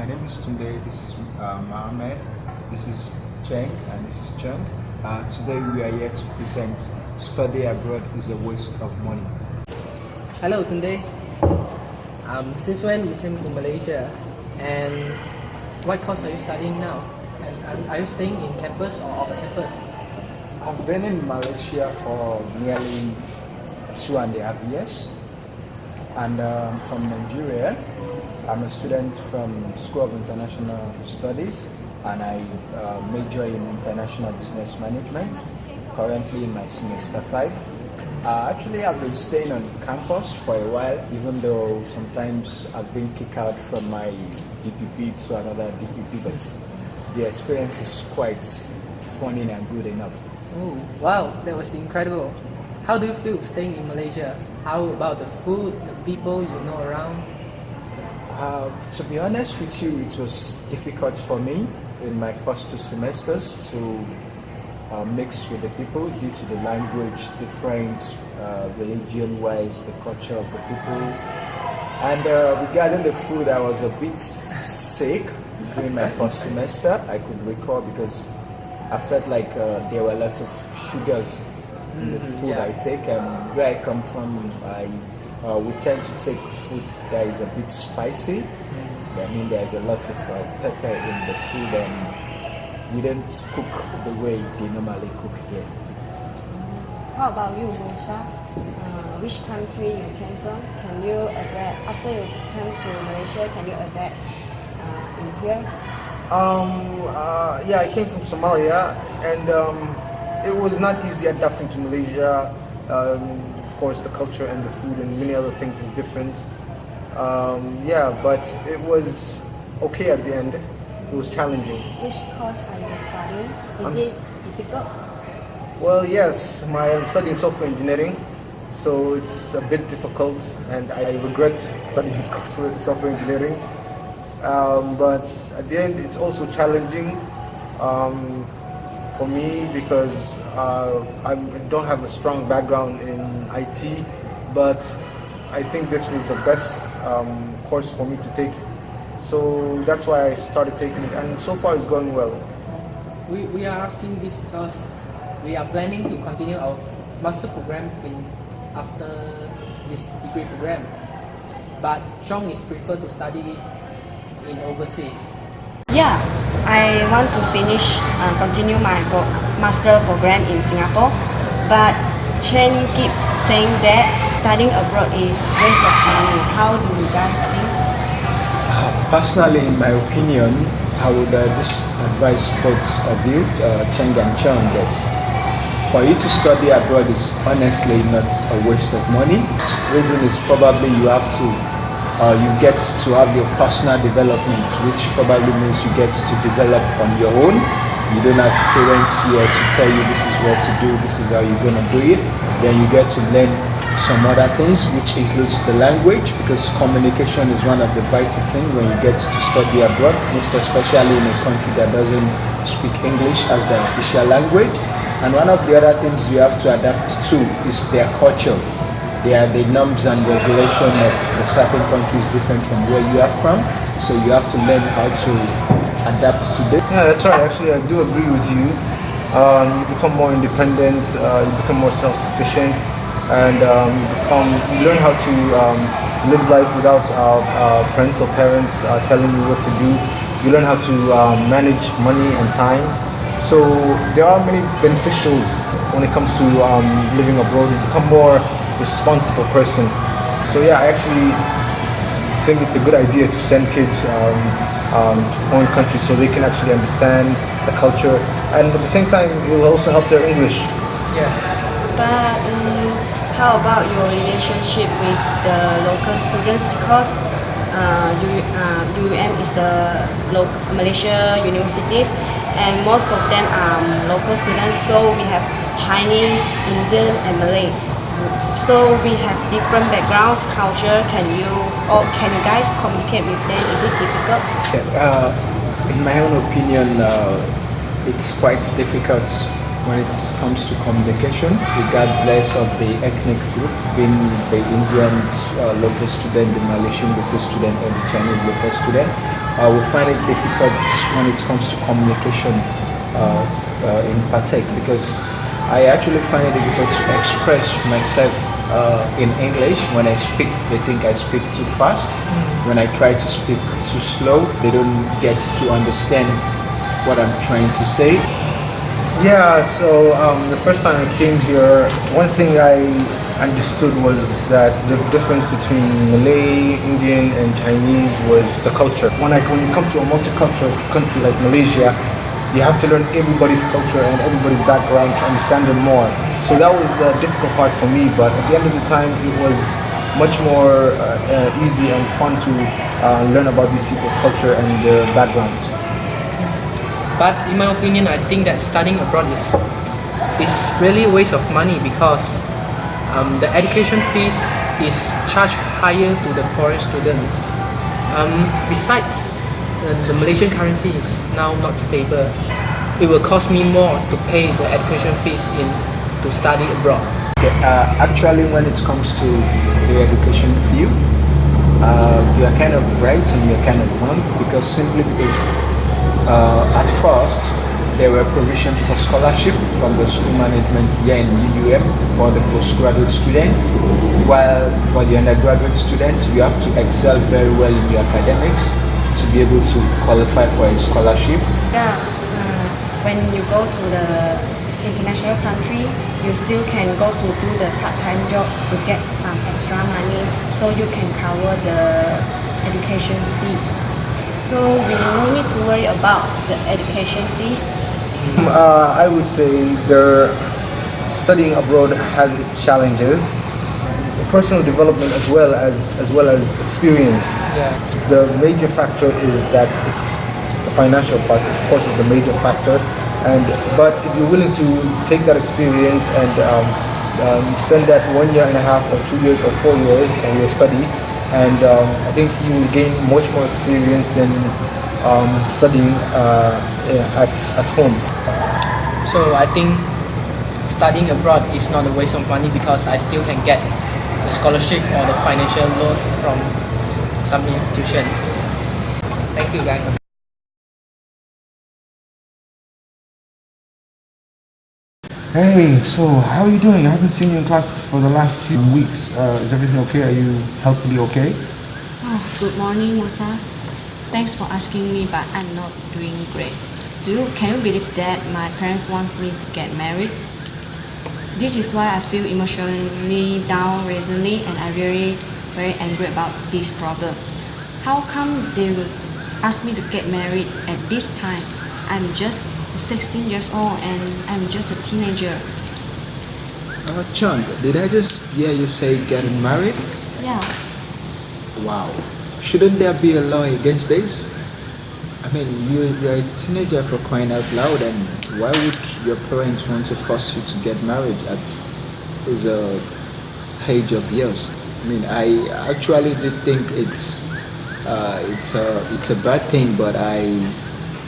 My name is Tunde, this is Mohammed, this is Cheng, and this is Chung. Today we are here to present Study Abroad is a Waste of Money. Hello Tunde. Since when you came to Malaysia, and what course are you studying now? And are you staying in campus or off campus? I've been in Malaysia for nearly 2.5 years, and from Nigeria. I'm a student from School of International Studies, and I major in International Business Management, currently in my semester 5. Actually, I've been staying on campus for a while, even though sometimes I've been kicked out from my DPP to another DPP, but the experience is quite funny and good enough. Oh, wow, that was incredible. How do you feel staying in Malaysia? How about the food, the people you know around? To be honest with you, it was difficult for me in my first 2 semesters to mix with the people due to the language difference, religion-wise, the culture of the people. And regarding the food, I was a bit sick during my first semester. I could recall because I felt like there were a lot of sugars in the food I take, and where I come from, we tend to take food that is a bit spicy. I mean, there's a lot of pepper in the food, and we don't cook the way they normally cook here. How about you, Musa? Which country you came from? Can you adapt after you come to Malaysia? Can you adapt in here? Yeah, I came from Somalia, and it was not easy adapting to Malaysia. Of course, the culture and the food and many other things is different. Yeah, but it was okay at the end. It was challenging. Which course are you studying? Is it difficult? Well, yes, I'm studying software engineering, so it's a bit difficult, and I regret studying software engineering. But at the end, it's also challenging for me because I don't have a strong background in IT, but I think this was the best course for me to take. So that's why I started taking it, and so far it's going well. We are asking this because we are planning to continue our master program after this degree program. But Chong is prefer to study in overseas. Yeah, I want to continue my master program in Singapore, but Chen keep saying that studying abroad is waste of money. How do you guys think? Personally, in my opinion, I would just advise both of you, Cheng and Chong, that for you to study abroad is honestly not a waste of money. The reason is probably you get to have your personal development, which probably means you get to develop on your own. You don't have parents here to tell you this is what to do, this is how you're going to do it. Then you get to learn some other things, which includes the language, because communication is one of the vital things when you get to study abroad, most especially in a country that doesn't speak English as the official language. And one of the other things you have to adapt to is their culture. The norms and regulation of a certain country is different from where you are from, so you have to learn how to adapt to this. Yeah, that's right. Actually, I do agree with you. You become more independent, you become more self-sufficient, and you learn how to live life without parental parents telling you what to do. You learn how to manage money and time. So there are many beneficials when it comes to living abroad. You become more responsible person. So yeah, I actually think it's a good idea to send kids to foreign countries so they can actually understand the culture, and at the same time it will also help their English. Yeah. But how about your relationship with the local students? Because UUM is the Malaysia universities, and most of them are local students. So we have Chinese, Indian, and Malay. So we have different backgrounds, culture. Can you guys communicate with them? Is it difficult? In my own opinion, it's quite difficult when it comes to communication, regardless of the ethnic group, being the Indian local student, the Malaysian local student, or the Chinese local student, we find it difficult when it comes to communication in partake, because I actually find it difficult to express myself in English. When I speak, they think I speak too fast. When I try to speak too slow, they don't get to understand what I'm trying to say. Yeah, so the first time I came here, one thing I understood was that the difference between Malay, Indian, and Chinese was the culture. When you come to a multicultural country like Malaysia, you have to learn everybody's culture and everybody's background to understand them more. So that was the difficult part for me, but at the end of the time, it was much more easy and fun to learn about these people's culture and their backgrounds. But in my opinion, I think that studying abroad is really a waste of money, because the education fees is charged higher to the foreign student. Besides, the Malaysian currency is now not stable. It will cost me more to pay the education fees to study abroad. Okay, actually, when it comes to the education fee, you are kind of right and you're kind of wrong, because at first there were provisions for scholarship from the school management here in UUM for the postgraduate student, while for the undergraduate student you have to excel very well in your academics to be able to qualify for a scholarship. Yeah, when you go to the international country, you still can go to do the part-time job to get some extra money, so you can cover the education fees. So we don't need to worry about the education fees. I would say studying abroad has its challenges, personal development as well as experience. Yeah. The major factor is that it's the financial part, of course, is the major factor. But if you're willing to take that experience and spend that 1.5 years or 2 years or 4 years on your study, and I think you will gain much more experience than studying at home. So I think studying abroad is not a waste of money, because I still can get a scholarship or the financial loan from some institution. Thank you, guys. Hey, so how are you doing? I haven't seen you in class for the last few weeks. Is everything okay? Are you healthily okay? Oh, good morning, Musa. Thanks for asking me, but I'm not doing great. Can you believe that my parents want me to get married? This is why I feel emotionally down recently, and I'm really very angry about this problem. How come they will ask me to get married at this time? I'm just 16 years old and I'm just a teenager. Chang, did I just hear you say getting married? Yeah. Wow. Shouldn't there be a law against this? I mean, you're a teenager, for crying out loud, and why would your parents want to force you to get married at this age of yours? I mean, I actually did think it's a bad thing, but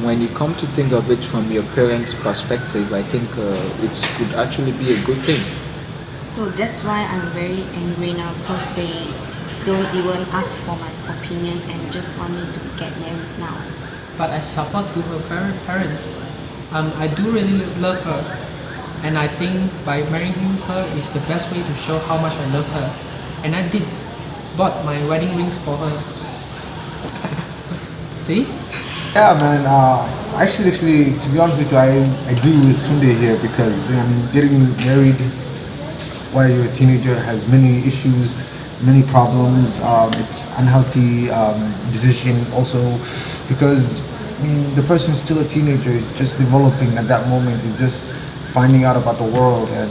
when you come to think of it from your parents' perspective, I think it could actually be a good thing. So that's why I'm very angry now, because they don't even ask for my opinion and just want me to get married now. But I support to her parents. I do really love her, and I think by marrying her is the best way to show how much I love her. And I did bought my wedding rings for her. See? Yeah, man. Actually, to be honest with you, I agree with Tunde here, because getting married while you're a teenager has many issues, many problems. It's unhealthy decision also, because the person is still a teenager. He's just developing at that moment. He's just finding out about the world, and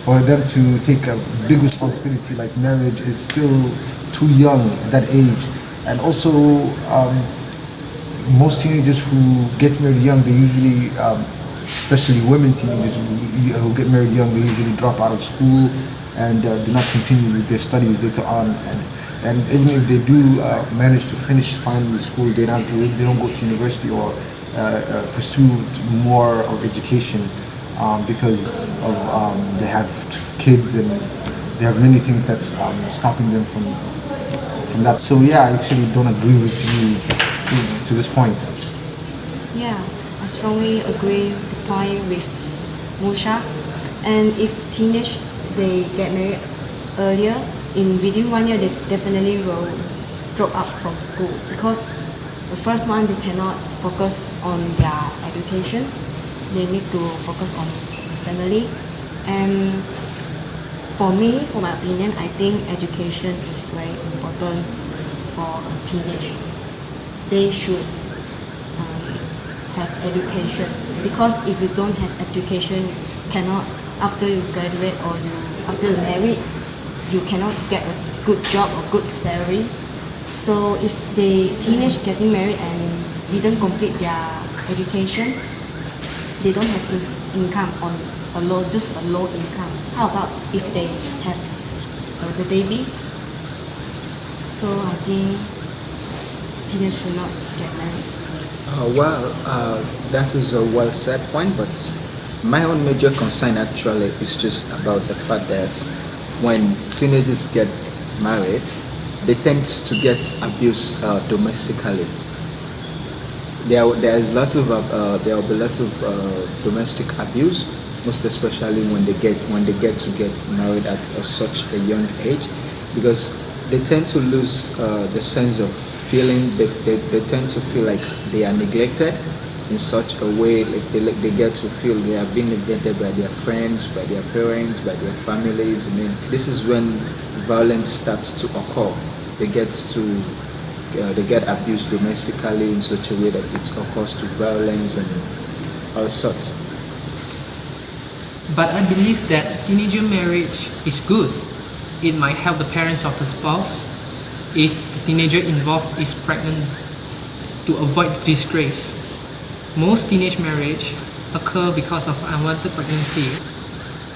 for them to take a big responsibility like marriage is still too young at that age. And also, most teenagers who get married young, they usually, especially women teenagers who get married young, they usually drop out of school and do not continue with their studies later on. And even if they do manage to finish finally school, they don't go to university or pursue more of education. because of they have kids and they have many things that's stopping them from that. So yeah, I actually don't agree with you to this point. Yeah, I strongly agree with the point with Musha. And if teenage they get married earlier, within 1 year they definitely will drop out from school because the first one they cannot focus on their education. They need to focus on family. And for me, for my opinion, I think education is very important for a teenage. They should have education because if you don't have education, you cannot after you graduate or after you married, you cannot get a good job or good salary. So if the teenage getting married and didn't complete their education, they don't have income on just a low income. How about if they have the baby? So I think teenagers should not get married. That is a well said point, but my own major concern actually is just about the fact that when teenagers get married, they tend to get abused domestically. There will be a lot of domestic abuse, most especially when they get to get married at such a young age, because they tend to lose the sense of feeling. They tend to feel like they are neglected in such a way. Like they get to feel they are being neglected by their friends, by their parents, by their families. I mean, this is when violence starts to occur. They get abused domestically in such a way that it occurs to violence and all sorts. But I believe that teenager marriage is good. It might help the parents of the spouse if the teenager involved is pregnant to avoid disgrace. Most teenage marriage occur because of unwanted pregnancy.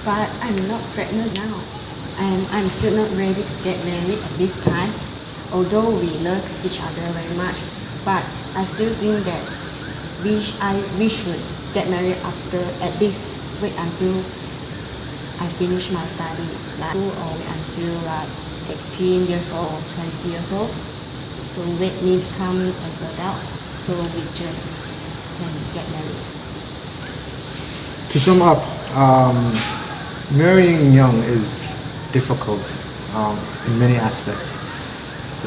But I'm not pregnant now, and I'm still not ready to get married at this time. Although we love each other very much, but I still think that we should get married after at least wait until I finish my study, like or until like 18 years old or 20 years old. So wait me become an adult, so we just can get married. To sum up, marrying young is difficult in many aspects.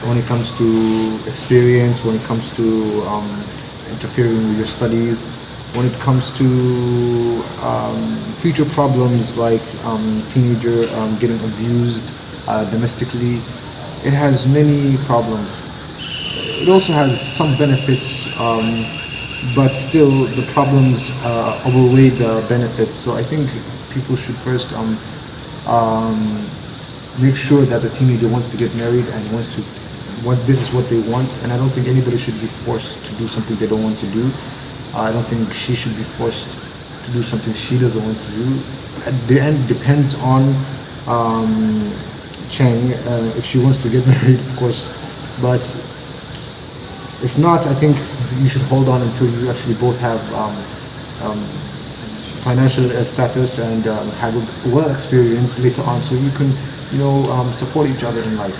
When it comes to experience, when it comes to interfering with your studies, when it comes to future problems like teenager getting abused domestically, it has many problems. It also has some benefits, but still the problems overweigh the benefits. So I think people should first make sure that the teenager wants to get married and this is what they want, and I don't think anybody should be forced to do something they don't want to do. I don't think she should be forced to do something she doesn't want to do. At the end, it depends on Cheng if she wants to get married, of course. But if not, I think you should hold on until you actually both have financial status and have a well experience later on, so you can support each other in life.